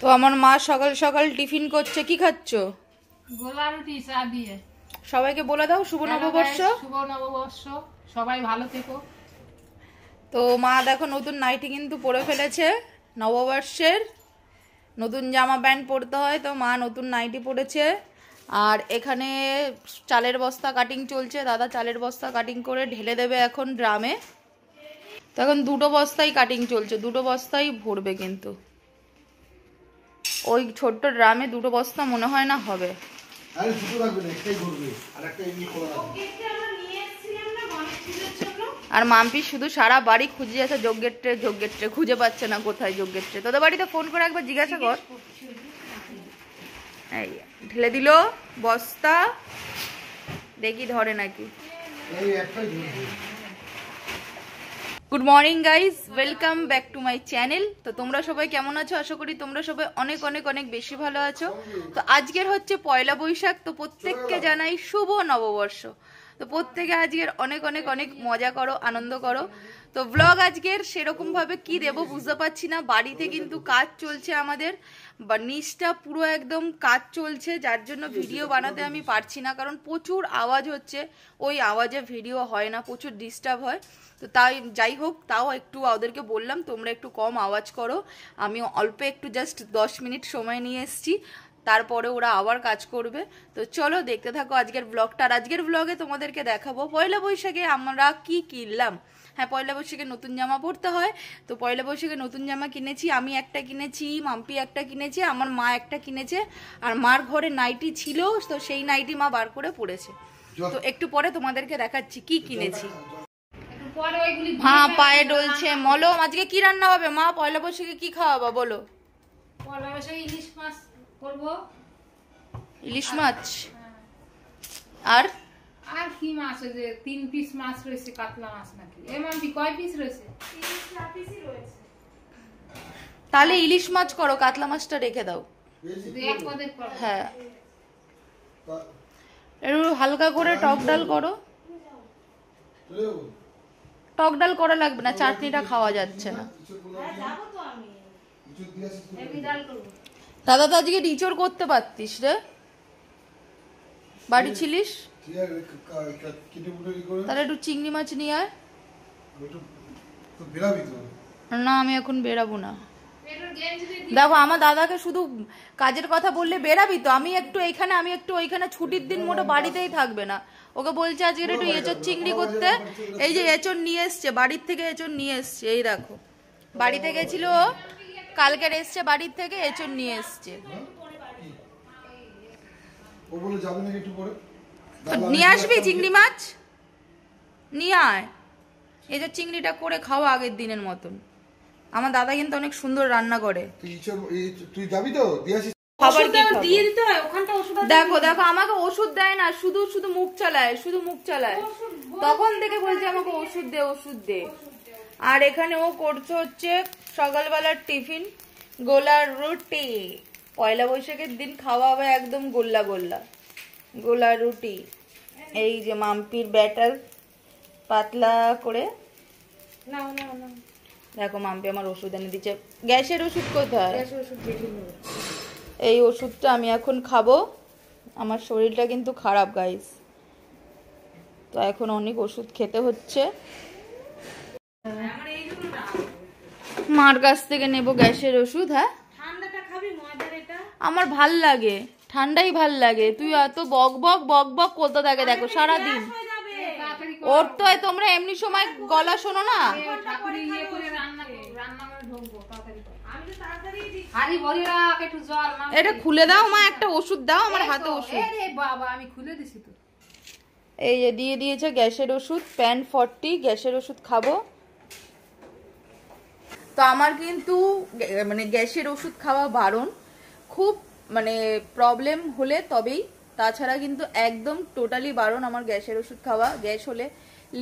তো আমার মা সকাল সকাল টিফিন করছে। কি খাচ্ছ? গোলা রুটি চা দিয়ে। সবাইকে বলে দাও শুভ নববর্ষ। শুভ নববর্ষ, সবাই ভালো থেকো। তো মা দেখো নতুন নাইটি কিন্তু পরে ফেলেছে। নববর্ষের নতুন জামা প্যান্ট পরতে হয়, তো মা নতুন নাইটি পরেছে। আর এখানে চালের বস্তা কাটিং চলছে। দাদা চালের বস্তা কাটিং করে ঢেলে দেবে এখন ড্রামে। তো এখন দুটো বস্তাই কাটিং চলছে, দুটো বস্তাই ভরবে, কিন্তু ওই ছোট্ট ড্রামে দুটো বস্তা মনে হয় না হবে। আর মাম্পি শুধু সারা বাড়ি খুঁজে যাচ্ছে যজ্ঞের ট্রে খুঁজে পাচ্ছে না কোথায় যজ্ঞের ট্রে। তোদের বাড়িতে ফোন করে একবার জিজ্ঞাসা কর। এই ঢেলে দিল বস্তা, দেখি ধরে নাকি। Good morning guys, welcome back to my channel. তো তোমরা সবাই কেমন আছো? আশা করি তোমরা সবাই অনেক অনেক অনেক বেশি ভালো আছো। তো আজকের হচ্ছে পয়লা বৈশাখ, তো প্রত্যেককে জানাই শুভ নববর্ষ। তো প্রত্যেকে আজকের অনেক অনেক অনেক মজা করো, আনন্দ করো। তো ব্লগ আজকের সেরকম ভাবে কি দেবো বুঝতে পারছি না। বাড়িতে কিন্তু কাজ চলছে আমাদের, বা নিচটা পুরো একদম কাজ চলছে, যার জন্য ভিডিও বানাতে আমি পারছি না, কারণ প্রচুর আওয়াজ হচ্ছে। ওই আওয়াজে ভিডিও হয় না, প্রচুর ডিস্টার্ব হয়। তো তাই যাই হোক, তাও একটু ওদেরকে বললাম তোমরা একটু কম আওয়াজ করো। আমি অল্প একটু জাস্ট 10 মিনিট সময় নিয়ে এসেছি, তারপরে ওরা আবার কাজ করবে। তো চলো দেখতে থাকো আজকের ব্লগটা। আর আজকের ব্লগে তোমাদেরকে দেখাবো পয়লা বৈশাখে আমরা কি কিনলাম। হ্যাঁ, পয়লা বৈশাখে নতুন জামা পরতে হয়, তো পয়লা বৈশাখে নতুন জামা কিনেছি। আমি একটা কিনেছি, মাম্পি একটা কিনেছে, আমার মা একটা কিনেছে। আর মার ঘরে নাইটি ছিল, তো সেই নাইটি মা বার করে পরেছে। তো একটু পরে তোমাদেরকে দেখাচ্ছি কি কিনেছি। হ্যাঁ, পায়ে ডলছে। মলম আজকে কি রান্না হবে মা? পয়লা বৈশাখে কি খাওয়াবা বলো? পয়লা বৈশাখে ইলিশ মাছ করবো। ইলিশ মাছ? আর আর কি মাছ হয়েছে? 3 পিস মাছ রয়েছে, কাতলা মাছ নাকি? এ মাম্পি কয় পিস রয়েছে? 4 পিসই রয়েছে। তাহলে ইলিশ মাছ করো, কাতলা মাছটা রেখে দাও। এক পদের পর। হ্যাঁ, একটু হালকা করে টক ডাল করো। টক ডাল করা লাগবে না, চাটনিটা খাওয়া যাচ্ছে না। দাদা তো আজকে টিচর করতে পারতিস রে, বাড়ি ছিলিস। তাহলে একটু চিংড়ি মাছ নিয়ে আয়। না, আমি এখন বেরাবো না। দেখো আমার দাদাকে শুধু কাজের কথা বললে বেরাবি তো। আমি একটু এইখানে, আমি একটু ওইখানে, ছুটির দিন মোটে বাড়িতেই থাকবে না। ওকে বলছে আজকে একটু এঁচোর চিংড়ি করতে। এই যে এঁচোর নিয়ে এসছে, বাড়ির থেকে এঁচোর নিয়ে এসছে। এই দেখো, বাড়িতে গেছিল, কালকের এসছে বাড়ির থেকে, এঁচোর নিয়ে এসছে। নিয়ে আসবি চিংড়ি মাছ, নিয়ে আয়। এই যে চিংড়িটা করে খাওয়া আগের দিনের মতন। আমার দাদা কিন্তু অনেক সুন্দর রান্না করে। তুই যাবি তো? দেখো দেখো, আমাকে ওষুধ দেয় না, শুধু শুধু মুখ চালায়, শুধু মুখ চালায়। তখন থেকে বলছে আমাকে ওষুধ দে, ওষুধ দে। আর এখানে ও করছে হচ্ছে সকালবেলার টিফিন, গোলার রুটি। পয়লা বৈশাখের দিন খাওয়া হবে একদম গোল্লা গোল্লা, গোলা রুটি। এই যে মাম্পির ব্যাটার পাতলা করে। দেখো মাম্পি আমার ওষুধ এনে দিচ্ছে। গ্যাসের ওষুধ কোথায়? এই ওষুধটা আমি এখন খাবো। আমার শরীরটা কিন্তু খারাপ গাইস, তো এখন অনেক ওষুধ খেতে হচ্ছে। মার কাছ থেকে নেবো গ্যাসের ওষুধ। হ্যাঁ, আমার ভাল লাগে, ঠান্ডাই ভাল লাগে। তুই এত বক বক বক বক করতে থাকে দেখো সারাদিন। ওর তো তোমরা এমনি সময় গলা শোনো না। এটা খুলে দাও মা, একটা ওষুধ দাও আমার হাতে। ওষুধ আমি খুলে দিছি তো। এই যে দিয়ে দিয়েছে গ্যাসের ওষুধ, প্যান 40 গ্যাসের ওষুধ খাবো। তো আমার কিন্তু মানে গ্যাসের ওষুধ খাওয়া বারণ, খুব মানে প্রবলেম হলে তবেই, তাছাড়া কিন্তু একদম টোটালি বারণ আমার গ্যাসের ওষুধ খাওয়া। গ্যাস হলে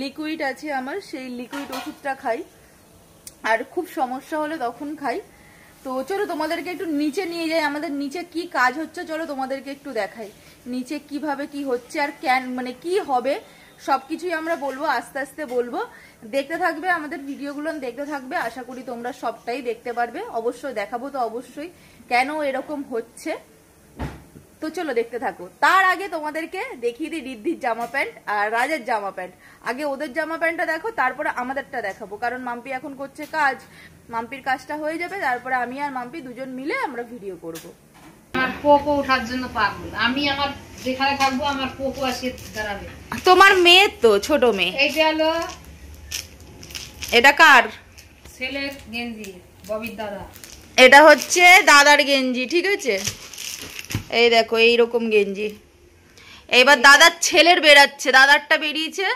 লিকুইড আছে আমার, সেই লিকুইড ওষুধটা খাই। আর খুব সমস্যা হলে তখন খাই। তো চলো তোমাদেরকে একটু নিচে নিয়ে যাই, আমাদের নিচে কি কাজ হচ্ছে চলো তোমাদেরকে একটু দেখাই নিচে কিভাবে কি হচ্ছে আর মানে কি হবে। সবকিছুই আমরা বলবো, আস্তে আস্তে বলবো। দেখতে থাকবে আমাদের ভিডিওগুলো, দেখতে থাকবে, আশা করি তোমরা সবটাই দেখতে পারবে। অবশ্যই দেখাবো তো অবশ্যই কেন এরকম হচ্ছে। তো চলো দেখতে থাকো। তার আগে তোমাদেরকে দেখিয়ে দিই রিদ্ধির জামা প্যান্ট আর রাজের জামা প্যান্ট। আগে ওদের জামা প্যান্টটা দেখো, তারপরে আমাদেরটা দেখাবো, কারণ মাম্পি এখন করছে কাজ। মাম্পির কাজটা হয়ে যাবে, তারপরে আমি আর মাম্পি দুজন মিলে আমরা ভিডিও করব। আমার পোকো ওঠার জন্য পাগল। আমি আমার যেখানে থাকবো আমার পোকো আসে দাঁড়াবে। তোমার মেয়ে তো, ছোট মেয়ে। এইটা হলো, এটা কার? ছেলের গেঞ্জি, ববির দাদা। এটা হচ্ছে দাদার গেঞ্জি, ঠিক আছে? এই দেখো এইরকম গেঞ্জি। এইবার দাদার ছেলের বেরাচ্ছে, দাদারটা বেরিয়েছে।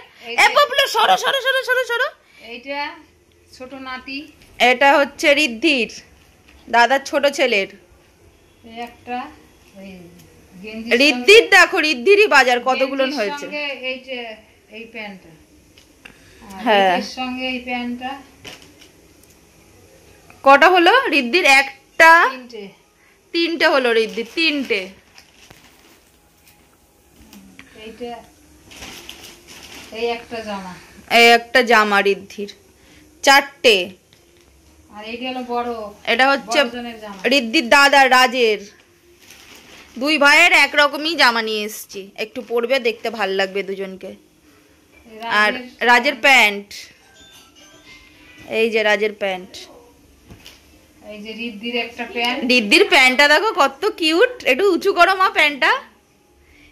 এ বাবলু সরো সরো সরো সরো সরো। এইটা ছোট নাতি। এটা হচ্ছে রিদ্ধির, দাদার ছোট ছেলের। এই একটা গেঞ্জি। রিদ্ধির দেখো, রিদ্ধিরই বাজার কতগুলো হয়েছে। এইটা এই প্যান্টটা, হ্যাঁ, এর সঙ্গে এই প্যান্টটা। কটা হলো রিদ্ধির? একটা, তিনটে। তিনটে হলো রিদ্ধির, তিনটে। এইটা এই একটা জামা, এই একটা জামা রিদ্ধির, চারটে। আর এইটা হলো বড়, এটা হচ্ছে বড়জনের জামা। রিদ্ধির দাদা রাজের। দুই ভাইয়ের একরকমই জামা নিয়ে এসেছি, একটু পরবে, দেখতে ভাল লাগবে দুজনকে। আর রাজের প্যান্ট, এই যে রাজের প্যান্ট। এই যে রিদ্ধির একটা প্যান্ট। রিদ্ধির প্যান্টটা দেখো কত কিউট। একটু উঁচু করো মা প্যান্টটা।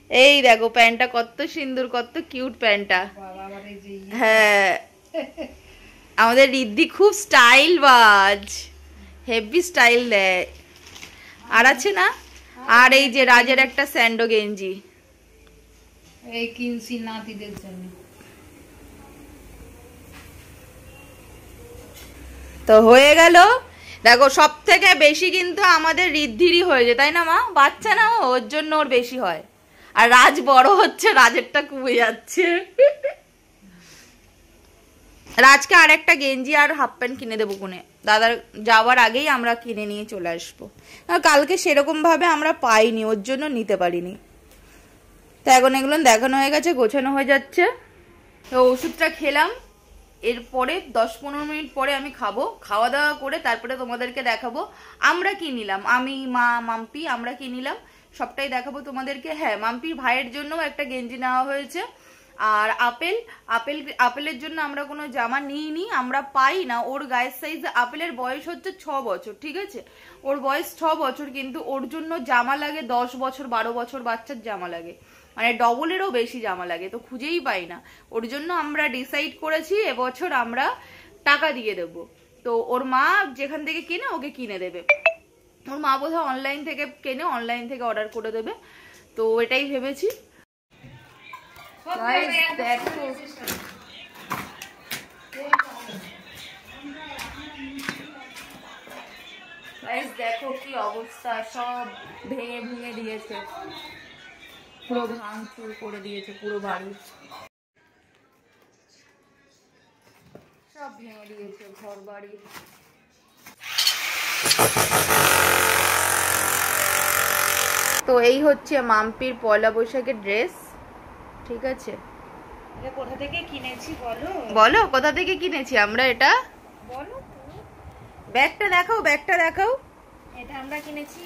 এই দেখো প্যান্টটা কত সুন্দর, কত কিউট প্যান্টটা। বাবা, আবার এই যে হ্যাঁ, আমাদের রিদ্ধি খুব স্টাইল বাজ, হেভি স্টাইল দেয়। আর আছে না? আর এই যে রাজের একটা স্যান্ডো গেঞ্জি, এই কিনছি নাতিদের জন্য। তো হয়ে গেল। দেখো সব থেকে বেশি কিন্তু আমাদের রিদ্ধিরই হয়েছে, তাই না মা? বাচ্চা না ও, ওর জন্য ওর বেশি হয়। আর রাজ বড় হচ্ছে, রাজেরটা কমে যাচ্ছে। রাজকে আর একটা গেঞ্জি আর হাফ প্যান্ট কিনে দেবো কোনে, দাদার যাওয়ার আগেই আমরা কিনে নিয়ে চলে আসবো। কালকে সেরকম ভাবে আমরা পাইনি, ওর জন্য নিতে পারিনি। তো এখন এগুলো দেখানো হয়ে গেছে, গোছানো হয়ে যাচ্ছে। তো ওষুধটা খেলাম, এরপরে 10-15 মিনিট পরে আমি খাবো। খাওয়া দাওয়া করে তারপরে তোমাদেরকে দেখাবো আমরা কি নিলাম। আমি, মা, মাম্পি আমরা কি নিলাম সবটাই দেখাবো তোমাদেরকে। হ্যাঁ, মাম্পির ভাইয়ের জন্য একটা গেঞ্জি নেওয়া হয়েছে। আর আপেলের জন্য আমরা কোনো জামা নিইনি, আমরা পাই না। ওর গায়ের সাইজ, আপেলের বয়স হচ্ছে 6 বছর, ঠিক আছে? ওর বয়স 6 বছর, কিন্তু ওর জন্য জামা লাগে 10 বছর 12 বছর বাচ্চার জামা লাগে, মানে ডবলেরও বেশি জামা লাগে। তো খুঁজেই পাই না। ওর জন্য আমরা ডিসাইড করেছি এবছর আমরা টাকা দিয়ে দেব। তো ওর মা যেখান থেকে কিনে ওকে কিনে দেবে। ওর মা বোধহয় অনলাইন থেকে কেনে, অনলাইন থেকে অর্ডার করে দেবে। তো এটাই ভেবেছি। দেখো কি অবস্থা, সব ভেঙে ভেঙে দিয়েছে, পুরো ভাঙচুর করে দিয়েছে পুরো বাড়ি, সব ভেঙে দিয়েছে ঘর বাড়ি। তো এই হচ্ছে মাম্পির পয়লা বৈশাখের ড্রেস, ঠিক আছে? এটা কোথা থেকে কিনেছি বলো? বলো কোথা থেকে কিনেছি আমরা এটা? বলো। ব্যাগটা দেখাও, ব্যাগটা দেখাও। এটা আমরা কিনেছি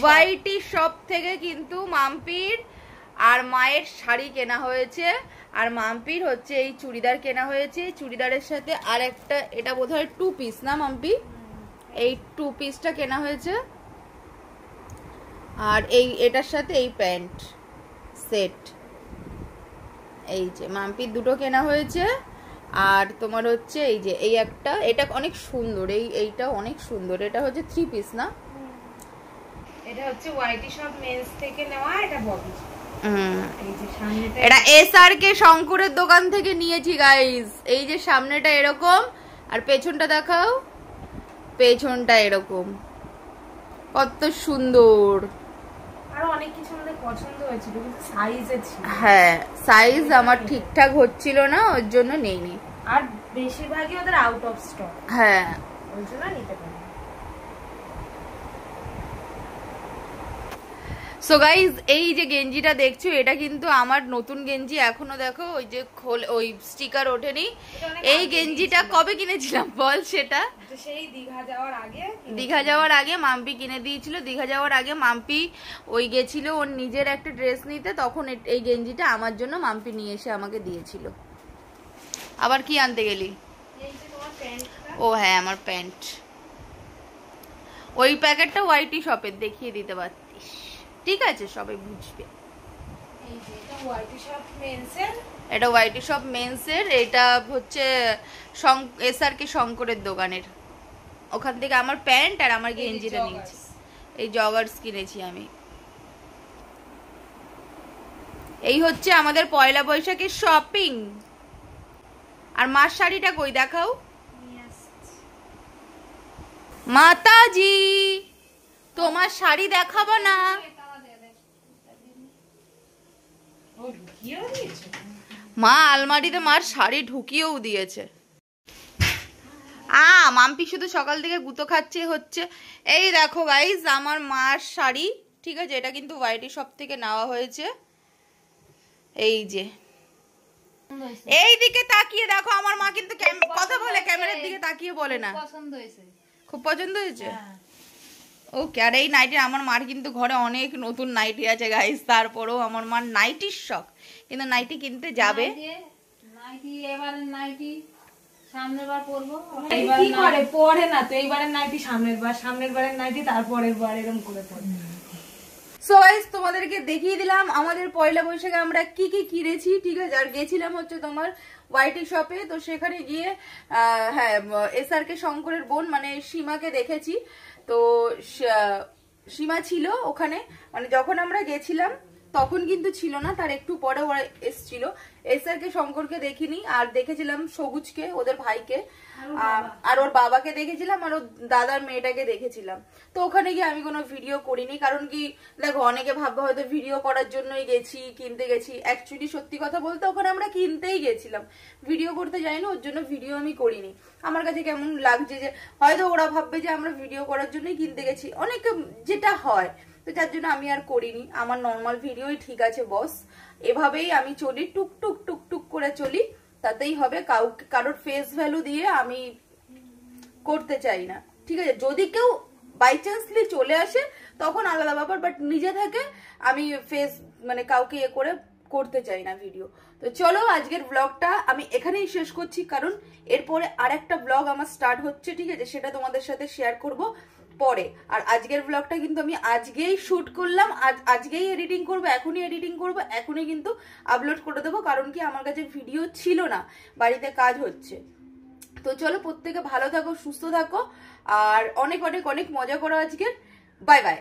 ওয়াইটি শপ থেকে, কিন্তু মাম্পির আর মায়ের শাড়ি কেনা হয়েছে, আর মাম্পির হচ্ছে এই চুড়িদার কেনা হয়েছে। চুড়িদারের সাথে আর একটা, এটা বোধহয় 2 পিস না মাম্পি? এই 2 পিসটা কেনা হয়েছে। আর এই এটার সাথে এই প্যান্ট সেট, এই যে মাম্পির দুটো কেনা হয়েছে। আর তোমার হচ্ছে এই যে এই একটা, এটা অনেক সুন্দর, এইটা অনেক সুন্দর। এটা হচ্ছে 3 পিস না? এটা হচ্ছে ওয়াইটি শপ মেন্স থেকে নেওয়া, এটা বডি। এই যে সামনেটা, এটা এসআরকে শঙ্করের দোকান থেকে নিয়েছি গাইস। এই যে সামনেটা এরকম, আর পেছনটা দেখাও, পেছনটা এরকম, কত সুন্দর। আর অনেক কিছু আমাদের পছন্দ হয়েছিল, কিন্তু সাইজে ছিল। হ্যাঁ, সাইজ আমার ঠিকঠাক হচ্ছিল না, ওর জন্য নেইনি। আর বেশিরভাগই ওদের আউট অফ স্টক, হ্যাঁ ওই জন্য নিতে পারি। সো গাইজ এই যে গেঞ্জিটা দেখছো এটা কিন্তু আমার নতুন গেঞ্জি, এখনো দেখো ওই যে ওই স্টিকার ওঠেনি। এই গেঞ্জিটা কবে কিনেছিলাম বল সেটা? সেই দীঘা যাওয়ার আগে মাম্পি কিনে দিয়েছিল। দীঘা যাওয়ার আগে মাম্পি ওই গেছিল ওর নিজের একটা ড্রেস নিতে, তখন এই গেঞ্জিটা আমার জন্য মাম্পি নিয়ে এসে আমাকে দিয়েছিল। আবার কি আনতে গেলি? ও হ্যাঁ আমার প্যান্ট। ওই প্যাকেটটা ওয়াইটি শপের, দেখিয়ে দিতে পারতিস। ঠিক আছে সবাই বুঝবে। এটা ওয়াইটি শপ মেন্সের, এটা হচ্ছে SRK শঙ্করের দোকানের। ওখান থেকে আমার প্যান্ট আর আমার গেঞ্জিটা নিয়েছি। এই জগার্স কিনেছি আমি। এই হচ্ছে আমাদের পয়লা বৈশাখের শপিং। আর মার শাড়িটা কই দেখাও। মাতাজি তোমার শাড়ি দেখাবো না? মা আলমারিতে মার শাড়ি ঢুকিয়েও দিয়েছে। মাম্পি শুধু সকাল থেকে গুঁতো খাচ্ছে হচ্ছে। এই দেখো গাইজ আমার মার শাড়ি, ঠিক আছে? এটা কিন্তু ওয়াইটি শপ থেকে নেওয়া হয়েছে। এই যে এই দিকে তাকিয়ে দেখো, আমার মা কিন্তু কথা বলে ক্যামেরার দিকে তাকিয়ে বলে না। খুব পছন্দ হয়েছে। ওকে। আর এই নাইটি, আমার মার কিন্তু ঘরে অনেক নতুন নাইটি আছে গাইস, তারপরেও আমার মার নাইটির শখ, কিন্তু নাইটি কিনতে যাবে। সামনের বার পরবো, কি করে পরে না তো, এইবারের নাইটি সামনের বারের নাইটি তারপরের বার, এরকম করে পড়বে। সো গাইস তোমাদেরকে দেখিয়ে দিলাম আমাদের পয়লা বৈশাখে আমরা কি কি কিনেছি, ঠিক আছে? আর গেছিলাম হচ্ছে তোমার ওয়াইটি শপে, তো সেখানে গিয়ে হ্যাঁ SRK শঙ্করের বোন মানে সীমাকে দেখেছি। তো সীমা ছিল ওখানে, মানে যখন আমরা গেছিলাম তখন কিন্তু ছিল না, তার একটু পরে ওরা এসছিল। SRK শঙ্করকে দেখিনি, আর দেখেছিলাম সবুজকে, ওদের ভাইকে, আর ওর বাবাকে দেখেছিলাম, আর ওর দাদার মেয়েটাকে দেখেছিলাম। তো ওখানে গিয়ে আমি কোনো ভিডিও করিনি, কারণ কি দেখো অনেকে ভাববে হয়তো ভিডিও করার জন্যই গেছি, কিনতে গেছি। অ্যাকচুয়ালি সত্যি কথা বলতে ওখানে আমরা কিনতেই গেছিলাম, ভিডিও করতে যাইনি, ওর জন্য ভিডিও আমি করিনি। আমার কাছে কেমন লাগছে যে হয়তো ওরা ভাববে যে আমরা ভিডিও করার জন্যই কিনতে গেছি, অনেকে যেটা হয়, তো যার জন্য আমি আর করিনি। আমার নর্মাল ভিডিওই ঠিক আছে বস, এভাবেই আমি চলি, টুকটুক টুকটুক করে চলি, তাতেই হবে। কারোর ফেস ভ্যালু দিয়ে আমি করতে চাই না, ঠিক আছে? যদি কেউ বাই চান্সলি চলে আসে তখন আলাদা ব্যাপার, বাট নিজে থেকে আমি ফেস মানে কাউকে এ করে করতে চাই না ভিডিও। তো চলো আজকের ব্লগটা আমি এখানেই শেষ করছি, কারণ এরপরে আর একটা ব্লগ আমার স্টার্ট হচ্ছে, ঠিক আছে? সেটা তোমাদের সাথে শেয়ার করব পরে। আর আজকের ব্লগটা কিন্তু আমি আজকেই শুট করলাম, আজকেই এডিটিং করব, এখনই এডিটিং করব, এখনই কিন্তু আপলোড করে দেবো, কারণ কি আমার কাছে ভিডিও ছিল না, বাড়িতে কাজ হচ্ছে। তো চলো প্রত্যেকে ভালো থাকো, সুস্থ থাকো, আর অনেক অনেক অনেক মজা করো আজকে। Bye bye.